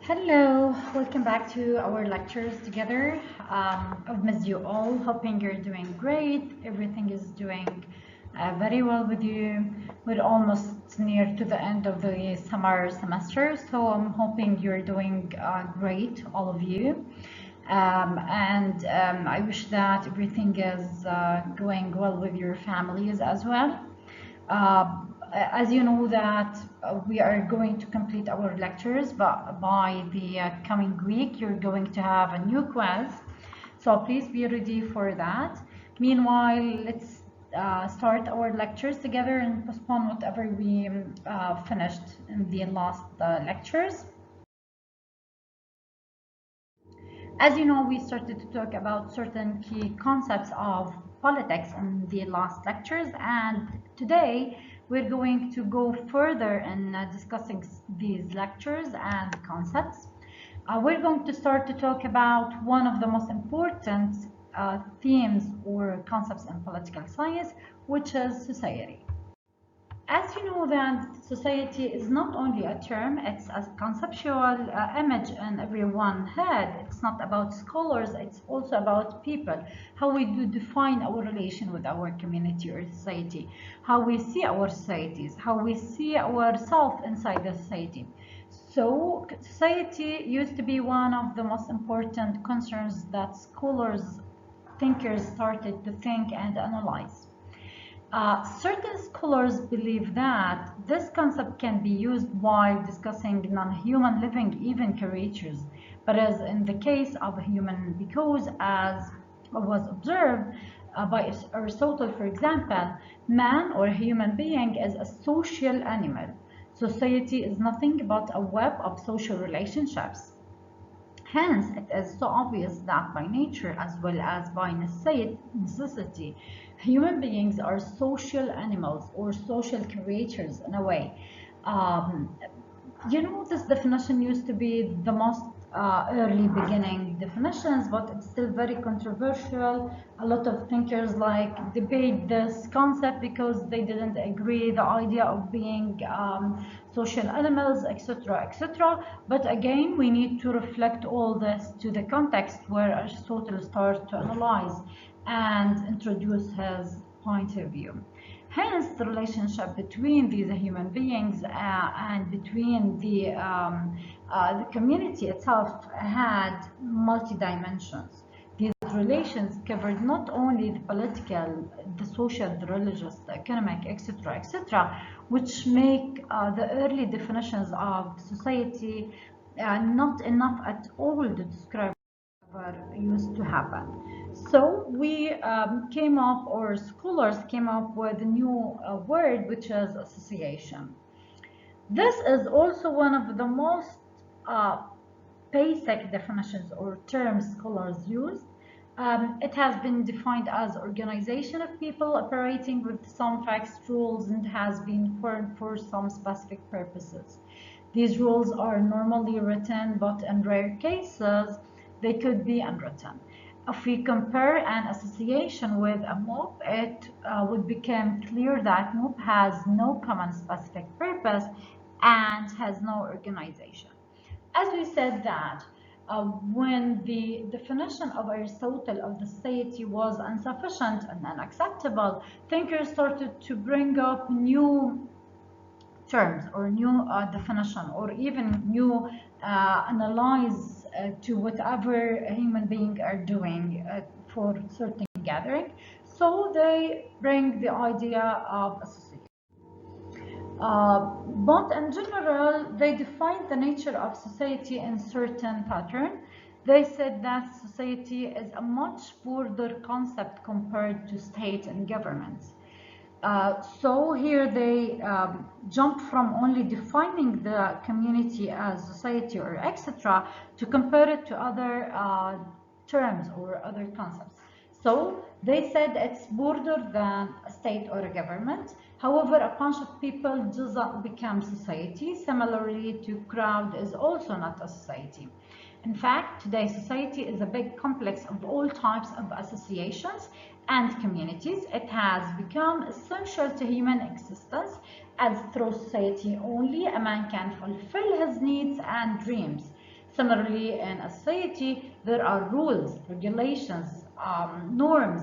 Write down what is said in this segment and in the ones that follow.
Hello, welcome back to our lectures together. I've missed you all, hoping you're doing great. Everything is doing very well with you. We're almost near to the end of the summer semester, so I'm hoping you're doing great, all of you. I wish that everything is going well with your families as well. As you know that we are going to complete our lectures, but by the coming week you're going to have a new quiz, so please be ready for that. Meanwhile, let's start our lectures together and postpone whatever we finished in the last lectures. As you know, we started to talk about certain key concepts of politics in the last lectures, and today we're going to go further in discussing these lectures and concepts. We're going to start to talk about one of the most important themes or concepts in political science, which is society. As you know that society is not only a term, it's a conceptual image in everyone's head. It's not about scholars, it's also about people, how we do define our relation with our community or society, how we see our societies, how we see ourselves inside the society. So society used to be one of the most important concerns that scholars, thinkers started to think and analyze. Certain scholars believe that this concept can be used while discussing non-human living, even creatures, but as in the case of a human, because as was observed by Aristotle, for example, man or human being is a social animal. Society is nothing but a web of social relationships. Hence, it is so obvious that by nature as well as by necessity, human beings are social animals or social creatures in a way. This definition used to be the most early beginning definitions, but it's still very controversial. A lot of thinkers debate this concept because they didn't agree the idea of being social animals, etc., etc. But again, we need to reflect all this to the context where Aristotle starts to analyze and introduce his point of view. Hence, the relationship between these human beings and between the community itself had multi-dimensions. These relations covered not only the political, the social, the religious, the economic, etc., etc., which make the early definitions of society not enough at all to describe what used to happen. So we came up, or scholars came up with a new word, which is association. This is also one of the most basic definitions or terms scholars use. It has been defined as organization of people operating with some fixed rules and has been formed for some specific purposes. These rules are normally written, but in rare cases, they could be unwritten. If we compare an association with a mob, it would become clear that mob has no common specific purpose and has no organization. As we said that when the definition of Aristotle of the society was insufficient and unacceptable, thinkers started to bring up new terms or new definition or even new analyze to whatever human beings are doing for certain gathering. So they bring the idea of association. But in general, they define the nature of society in certain pattern. They said that society is a much broader concept compared to state and governments. So here they jump from only defining the community as society or etc. to compare it to other terms or other concepts. So they said it's broader than a state or a government. However, a bunch of people doesn't become society. Similarly to crowd is also not a society. In fact, today's society is a big complex of all types of associations and communities. It has become essential to human existence, as through society only a man can fulfill his needs and dreams. Similarly, in a society, there are rules, regulations, norms,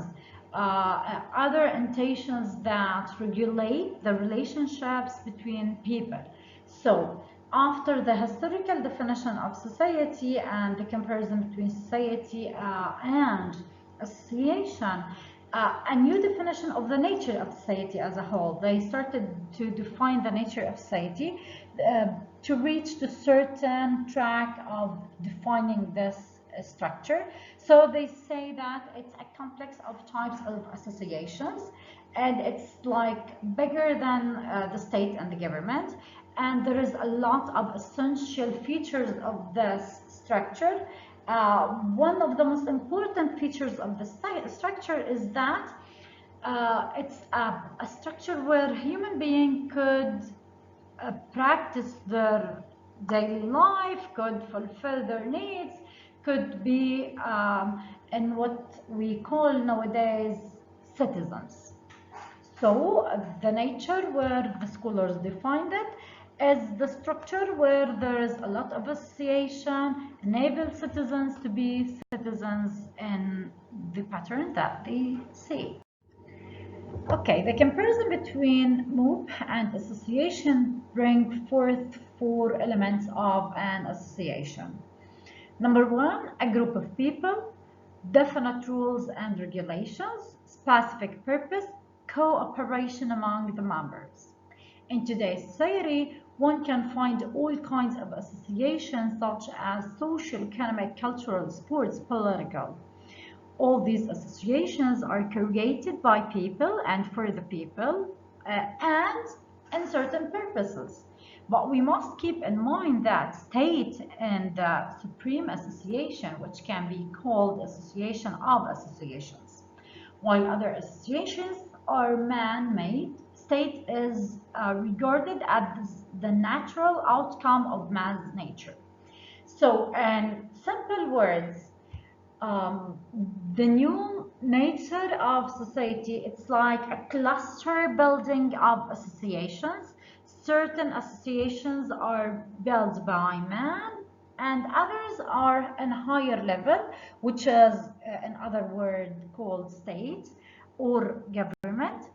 other intentions that regulate the relationships between people. So, after the historical definition of society and the comparison between society and association, a new definition of the nature of society as a whole. They started to define the nature of society to reach the certain track of defining this structure. So they say that it's a complex of types of associations, and it's like bigger than the state and the government. And there is a lot of essential features of this structure. One of the most important features of the structure is that it's a structure where human beings could practice their daily life, could fulfill their needs, could be in what we call nowadays citizens. So the nature where the scholars defined it is the structure where there is a lot of association, enable citizens to be citizens in the pattern that they see. Okay, the comparison between MOOP and association bring forth four elements of an association. Number one, a group of people, definite rules and regulations, specific purpose, cooperation among the members. In today's society, one can find all kinds of associations such as social, economic, cultural, sports, political. All these associations are created by people and for the people and in certain purposes. But we must keep in mind that state and the supreme association, which can be called association of associations. While other associations are man-made, state is regarded as the natural outcome of man's nature. So in simple words, the new nature of society, it's like a cluster building of associations. Certain associations are built by man and others are in higher level, which is another word called state or government,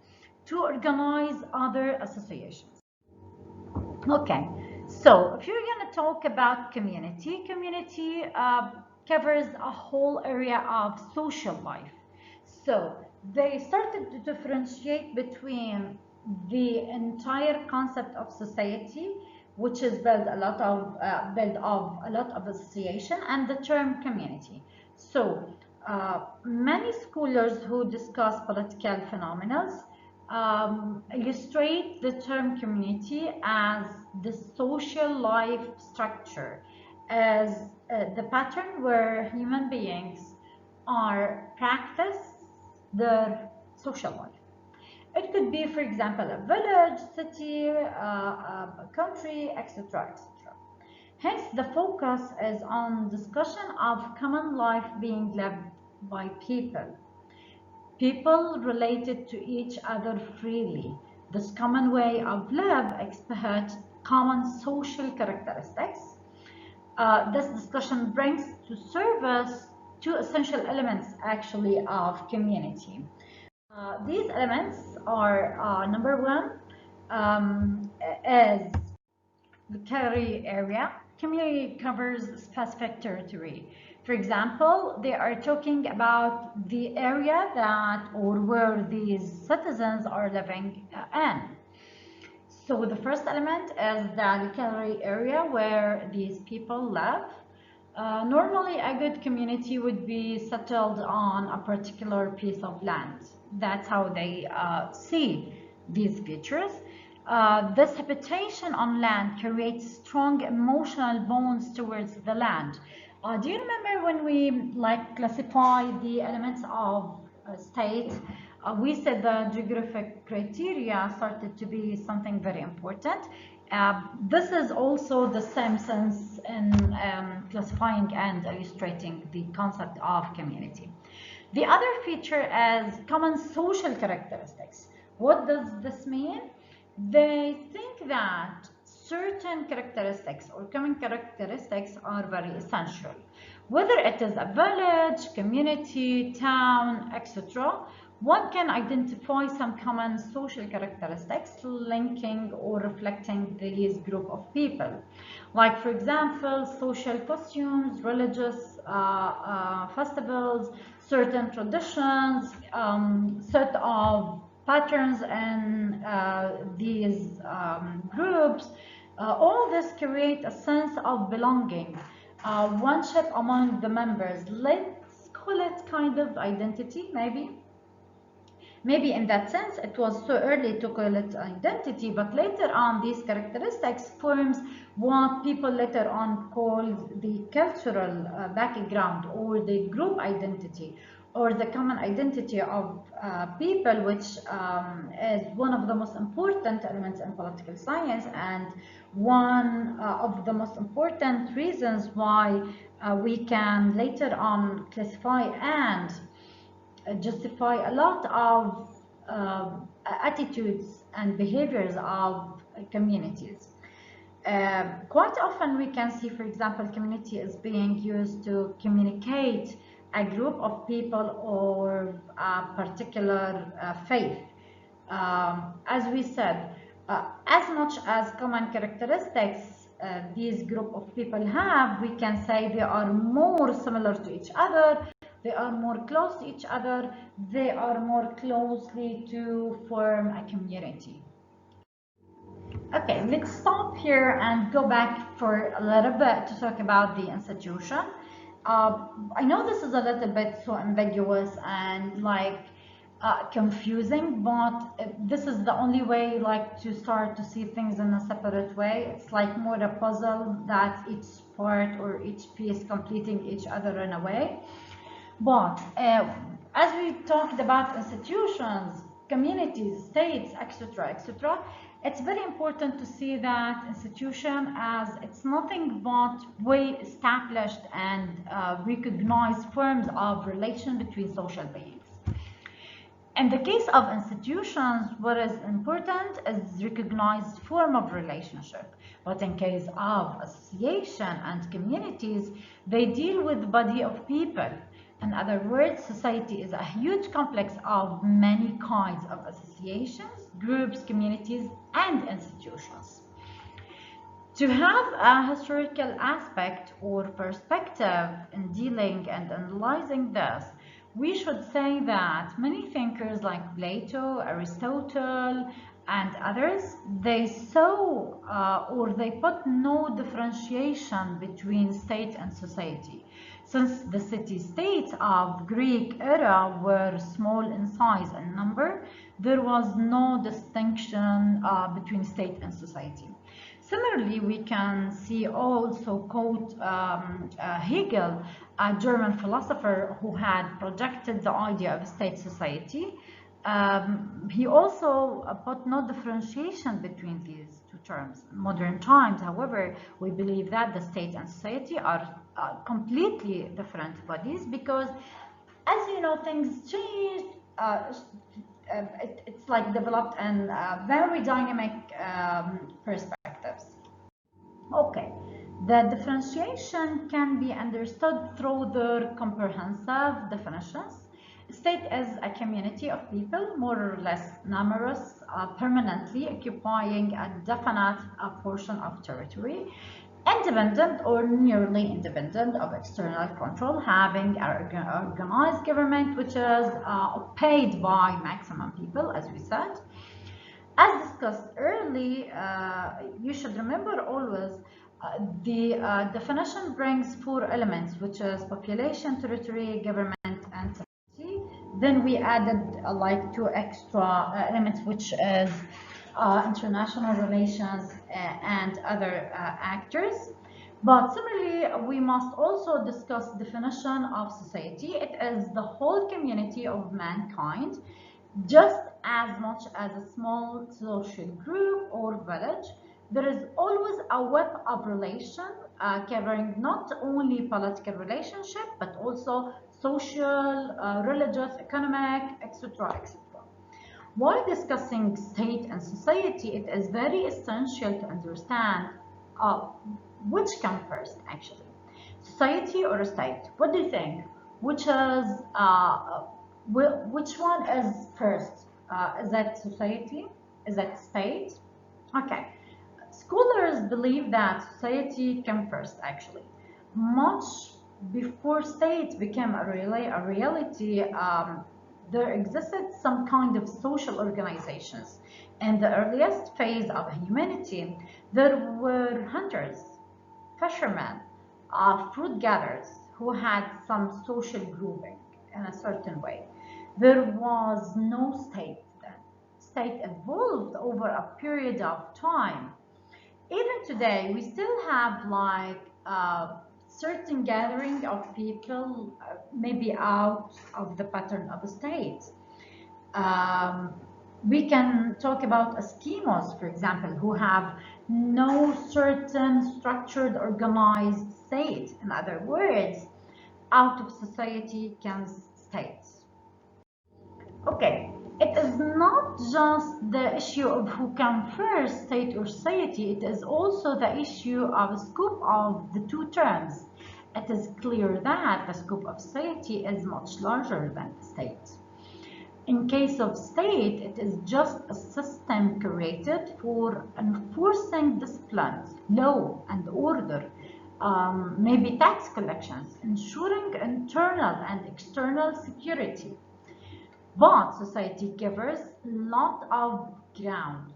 to organize other associations. Okay, so if you're going to talk about community covers a whole area of social life. So they started to differentiate between the entire concept of society, which is built of a lot of association, and the term community. So many scholars who discuss political phenomena illustrate the term community as the social life structure, as the pattern where human beings are practice their social life. It could be, for example, a village, city, a country, etc., etc. Hence, the focus is on discussion of common life being lived by people. People related to each other freely. This common way of life exhibits common social characteristics. This discussion brings to surface two essential elements actually of community. These elements are number one is the category area. Community covers specific territory. For example, they are talking about the area that or where these citizens are living in. So the first element is the locality area where these people live. Normally, a good community would be settled on a particular piece of land. That's how they see these features. This habitation on land creates strong emotional bonds towards the land. Do you remember when we classify the elements of state? We said the geographic criteria started to be something very important. This is also the same sense in classifying and illustrating the concept of community. The other feature is common social characteristics. What does this mean? They think that certain characteristics or common characteristics are very essential. Whether it is a village, community, town, etc., one can identify some common social characteristics linking or reflecting these group of people. Like, for example, social costumes, religious festivals, certain traditions, set of patterns in these groups. All this create a sense of belonging, one-ship among the members. Let's call it kind of identity, maybe. Maybe in that sense, it was too early to call it identity, but later on, these characteristics forms what people later on called the cultural background or the group identity or the common identity of people, which is one of the most important elements in political science and one of the most important reasons why we can later on classify and justify a lot of attitudes and behaviors of communities. Quite often we can see, for example, community is being used to communicate a group of people or a particular faith. As we said, as much as common characteristics these group of people have, we can say they are more similar to each other, they are more close to each other, they are more closely to form a community. Okay, let's stop here and go back for a little bit to talk about the institution. I know this is a little bit so ambiguous and like confusing, but this is the only way like to start to see things in a separate way. It's like more a puzzle that each part or each piece completing each other in a way. But as we talked about institutions, communities, states, etc., etc., it's very important to see that institution as it's nothing but well-established and recognized forms of relation between social beings. In the case of institutions, what is important is recognized form of relationship. But in case of association and communities, they deal with body of people. In other words, society is a huge complex of many kinds of associations, groups, communities, and institutions. To have a historical aspect or perspective in dealing and analyzing this, we should say that many thinkers like Plato, Aristotle, and others, they saw or they put no differentiation between state and society. Since the city-states of Greek era were small in size and number, there was no distinction between state and society. Similarly, we can see also quote Hegel, a German philosopher who had projected the idea of state society. He also put no differentiation between these two terms. In modern times, however, we believe that the state and society are completely different bodies because, as you know, things change. It's like developed in very dynamic perspectives. Okay, the differentiation can be understood through their comprehensive definitions. State is a community of people, more or less numerous, permanently occupying a definite portion of territory, independent or nearly independent of external control, having an organized government which is paid by maximum people, as we said. As discussed early, you should remember always the definition brings four elements, which is population, territory, government, and society. Then we added like two extra elements, which is international relations and other actors. But similarly, we must also discuss definition of society. It is the whole community of mankind, just as much as a small social group or village. There is always a web of relation covering not only political relationship, but also social, religious, economic, etc., etc. While discussing state and society, it is very essential to understand uh, which come first, actually. Society or a state? What do you think? Which is which one is first? Is that society? Is that state? Okay. Scholars believe that society came first, actually. Much before state became a reality, there existed some kind of social organizations. In the earliest phase of humanity, there were hunters, fishermen, fruit gatherers who had some social grouping in a certain way. There was no state then. State evolved over a period of time. Even today, we still have like certain gathering of people, maybe out of the pattern of a state. Um, we can talk about Eskimos, for example, who have no certain structured, organized state. In other words, out of society comes states. Okay, it is not just the issue of who came first, state or society, it is also the issue of scope of the two terms. It is clear that the scope of society is much larger than the state. In case of state, it is just a system created for enforcing disciplines, law and order, maybe tax collections, ensuring internal and external security. But society covers a lot of ground.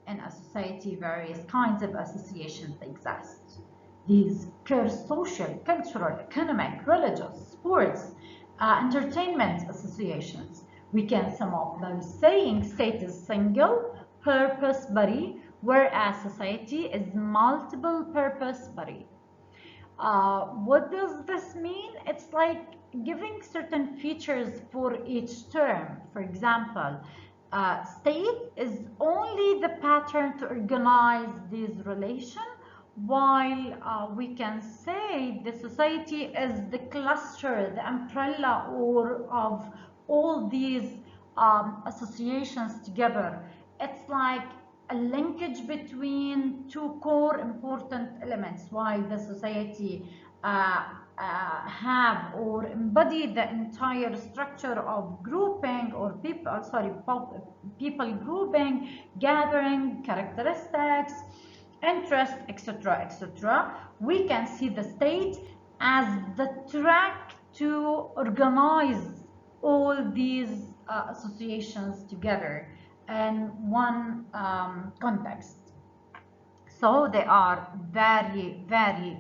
In a society, various kinds of associations exist. These occur social, cultural, economic, religious, sports, entertainment associations. We can sum up by saying state is single purpose body, whereas society is multiple purpose body. What does this mean? It's like giving certain features for each term. For example, state is only the pattern to organize these relations, while we can say the society is the cluster, the umbrella, or of all these associations together. It's like a linkage between two core important elements, while the society have or embody the entire structure of grouping or people grouping, gathering, characteristics, interest, etc., etc. We can see the state as the track to organize all these associations together in one context. So they are very, very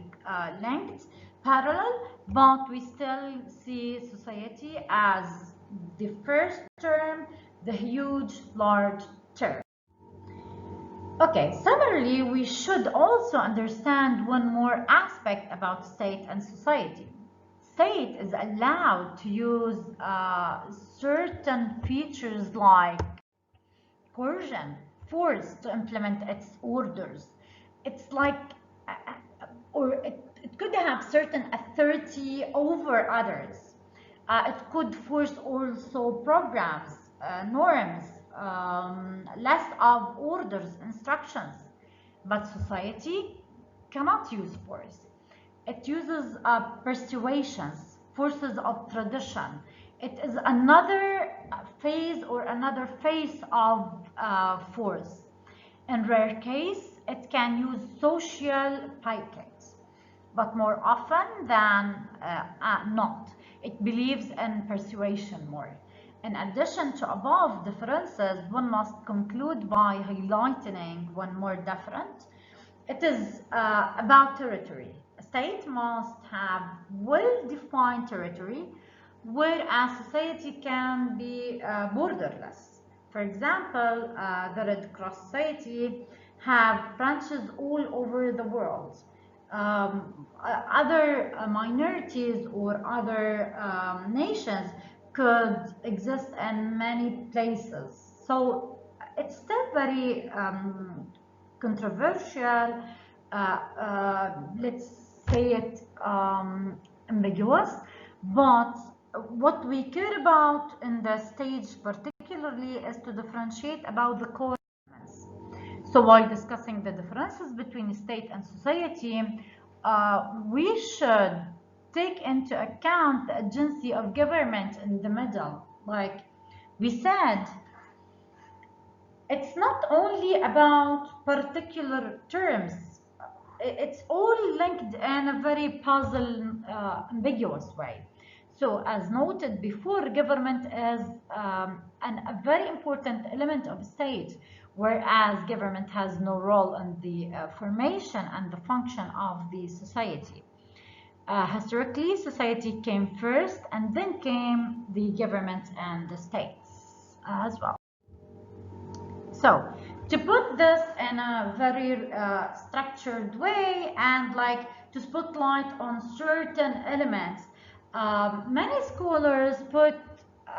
linked, parallel, but we still see society as the first term, the huge, large term. Okay, similarly, we should also understand one more aspect about state and society. State is allowed to use certain features like coercion, force to implement its orders. It's like, or it could have certain authority over others. It could force also programs, norms, list of orders, instructions. But society cannot use force. It uses persuasions, forces of tradition. It is another phase or another face of force. In rare case, it can use social pickets, but more often than not, it believes in persuasion more. In addition to above differences, one must conclude by highlighting one more difference. It is about territory. A state must have well-defined territory, whereas society can be borderless. For example, the Red Cross Society have branches all over the world. Other minorities or other nations could exist in many places. So it's still very controversial, let's say it ambiguous, but what we care about in the stage particular particularly is to differentiate about the core elements. So while discussing the differences between state and society, we should take into account the agency of government in the middle. Like we said, it's not only about particular terms. It's all linked in a very puzzle, ambiguous way. So as noted before, government is a very important element of state, whereas government has no role in the formation and the function of the society. Historically, society came first and then came the government and the states as well. So to put this in a very structured way and like to spotlight on certain elements, many scholars put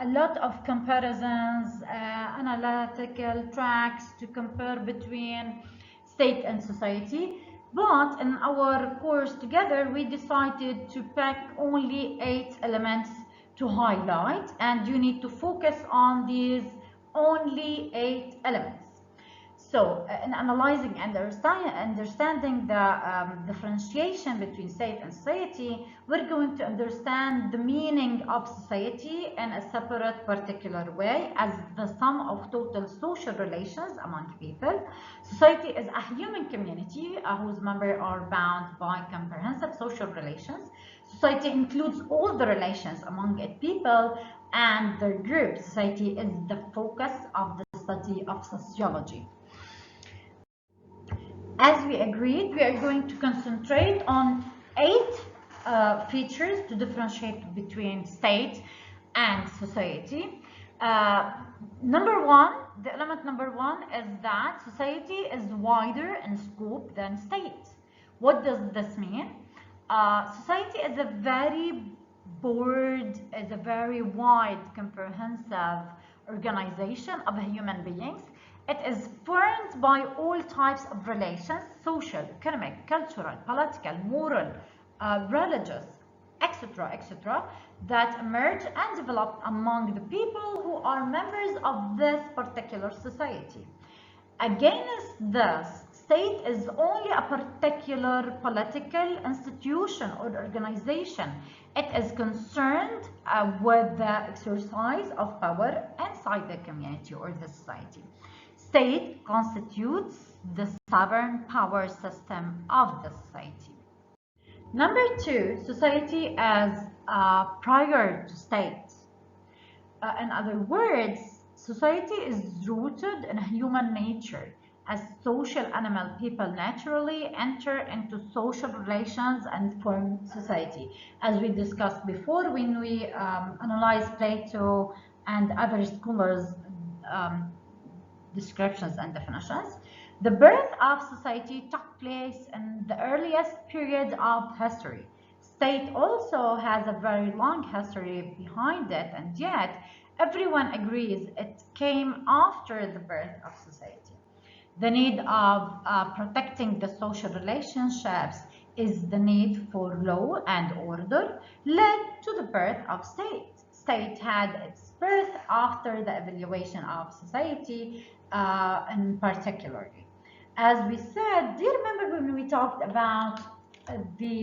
a lot of comparisons, analytical tracks to compare between state and society. But in our course together, we decided to pick only 8 elements to highlight, and you need to focus on these only 8 elements. So in analyzing and understanding the differentiation between state and society, we're going to understand the meaning of society in a separate particular way as the sum of total social relations among people. Society is a human community whose members are bound by comprehensive social relations. Society includes all the relations among its people and their groups. Society is the focus of the study of sociology. As we agreed, we are going to concentrate on 8 features to differentiate between state and society. Number one, the element number one is that society is wider in scope than state. What does this mean? Society is a very broad, is a very wide, comprehensive organization of human beings. It is formed by all types of relations: social, economic, cultural, political, moral, religious, etc., etc., that emerge and develop among the people who are members of this particular society. Against this, state is only a particular political institution or organization. It is concerned with the exercise of power inside the community or the society. State constitutes the sovereign power system of the society. Number two, society as prior to state. In other words, society is rooted in human nature. As social animal, people naturally enter into social relations and form society. As we discussed before, when we analyze Plato and other scholars' descriptions and definitions, the birth of society took place in the earliest period of history. State also has a very long history behind it, and yet everyone agrees it came after the birth of society. The need of protecting the social relationships is the need for law and order led to the birth of state. State had its birth after the evaluation of society in particular. As we said, do you remember when we talked about the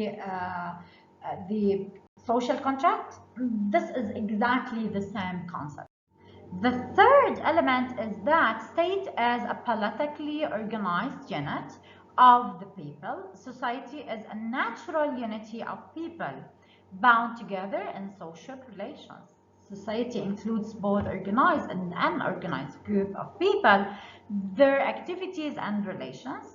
social contract? This is exactly the same concept. The third element is that state is a politically organized unit of the people. Society is a natural unity of people bound together in social relations. Society includes both organized and unorganized group of people, their activities and relations.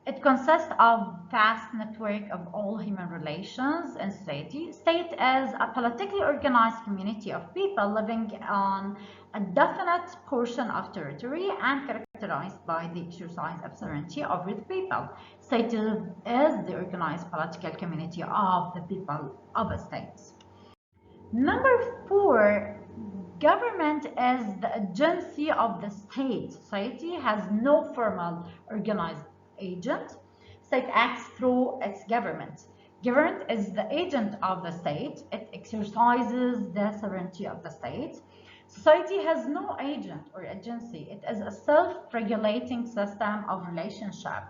It consists of vast network of all human relations in society. State is a politically organized community of people living on a definite portion of territory and characterized by the exercise of sovereignty over the people. State is the organized political community of the people of a state. Number 4, government is the agency of the state. Society has no formal organized agent. State acts through its government. Government is the agent of the state. It exercises the sovereignty of the state. Society has no agent or agency. It is a self-regulating system of relationship.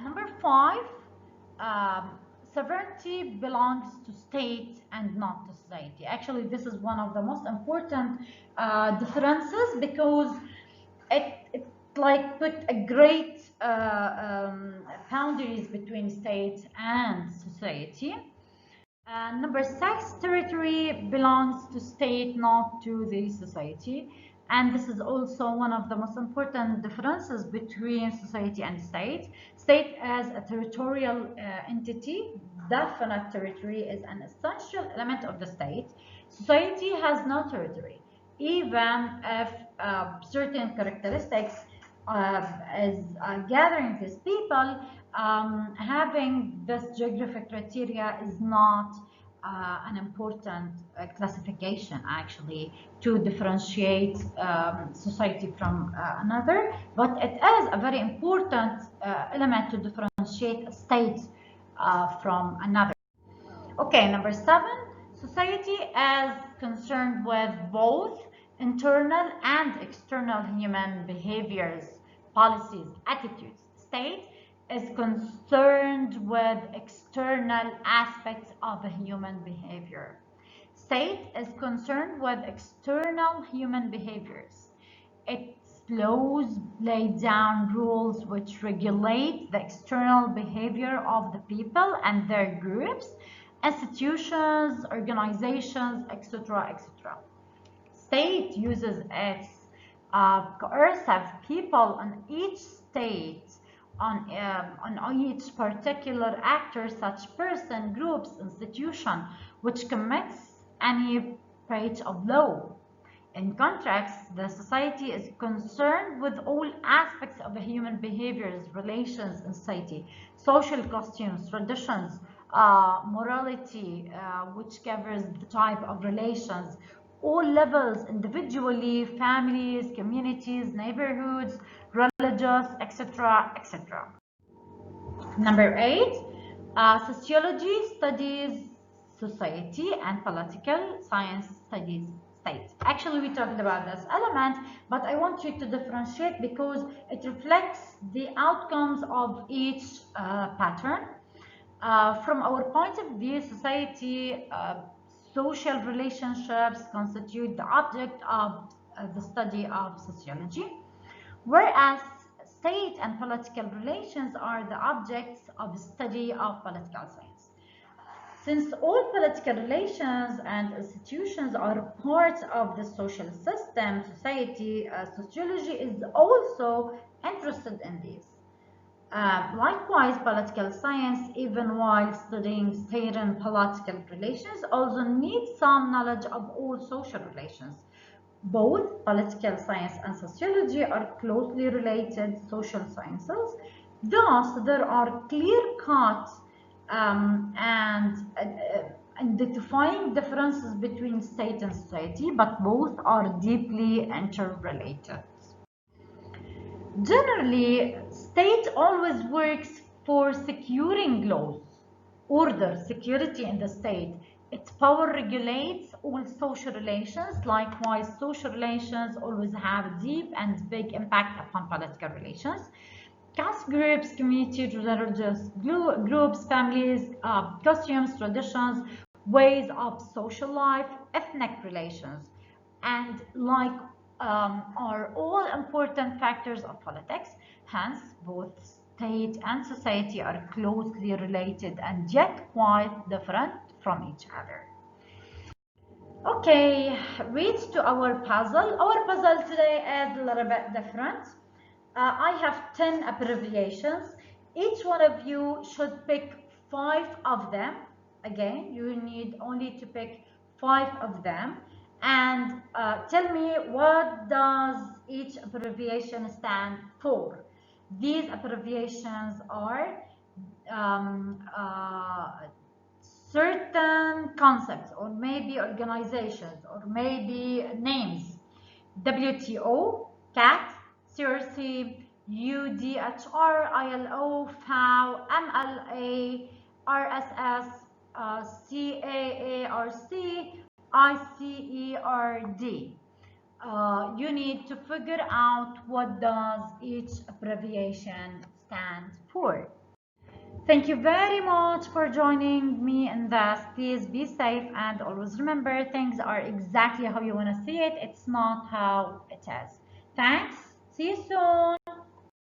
Number 5, um, sovereignty belongs to state and not to society. Actually, this is one of the most important differences, because it like put a great boundaries between state and society. Number 6, territory belongs to state, not to the society. And this is also one of the most important differences between society and state. State as a territorial entity, definite territory is an essential element of the state. Society has no territory, even if certain characteristics is gathering these people. Having this geographic criteria is not an important classification, actually, to differentiate society from another, but it is a very important element to differentiate a state from another. Okay, number 7, society is concerned with both internal and external human behaviors, policies, attitudes. State is concerned with external aspects of a human behavior. State is concerned with external human behaviors. Its laws lay down rules which regulate the external behavior of the people and their groups, institutions, organizations, etc., etc. State uses its coercive people on each state, on each particular actor, such person, groups, institution, which commits any breach of law. In contrast, the society is concerned with all aspects of the human behaviors, relations in society, social costumes, traditions, morality, which covers the type of relations, all levels, individually, families, communities, neighborhoods, religious, etc., etc. Number 8, sociology studies society and political science studies state. Actually, we talked about this element, but I want you to differentiate because it reflects the outcomes of each pattern. From our point of view, society, social relationships constitute the object of the study of sociology, whereas state and political relations are the objects of study of political science. Since all political relations and institutions are part of the social system, society, sociology is also interested in these. Likewise, political science, even while studying state and political relations, also needs some knowledge of all social relations. Both political science and sociology are closely related social sciences. Thus, there are clear-cut and identifying differences between state and society, but both are deeply interrelated. Generally, state always works for securing laws, order, security in the state. Its power regulates all social relations. Likewise, social relations always have deep and big impact upon political relations. Caste groups, community, religious groups, families, costumes, traditions, ways of social life, ethnic relations, and are all important factors of politics. Hence, both state and society are closely related and yet quite different from each other. Okay, reach to our puzzle. Our puzzle today is a little bit different. I have 10 abbreviations. Each one of you should pick 5 of them. Again, you need only to pick 5 of them. And tell me, what does each abbreviation stand for? These abbreviations are certain concepts, or maybe organizations, or maybe names. WTO, CAT, CRC, UDHR, ILO, FAO, MLA, RSS, CAARC, ICERD. You need to figure out what does each abbreviation stand for. Thank you very much for joining me in this. Please be safe and always remember things are exactly how you want to see it. It's not how it is. Thanks. See you soon.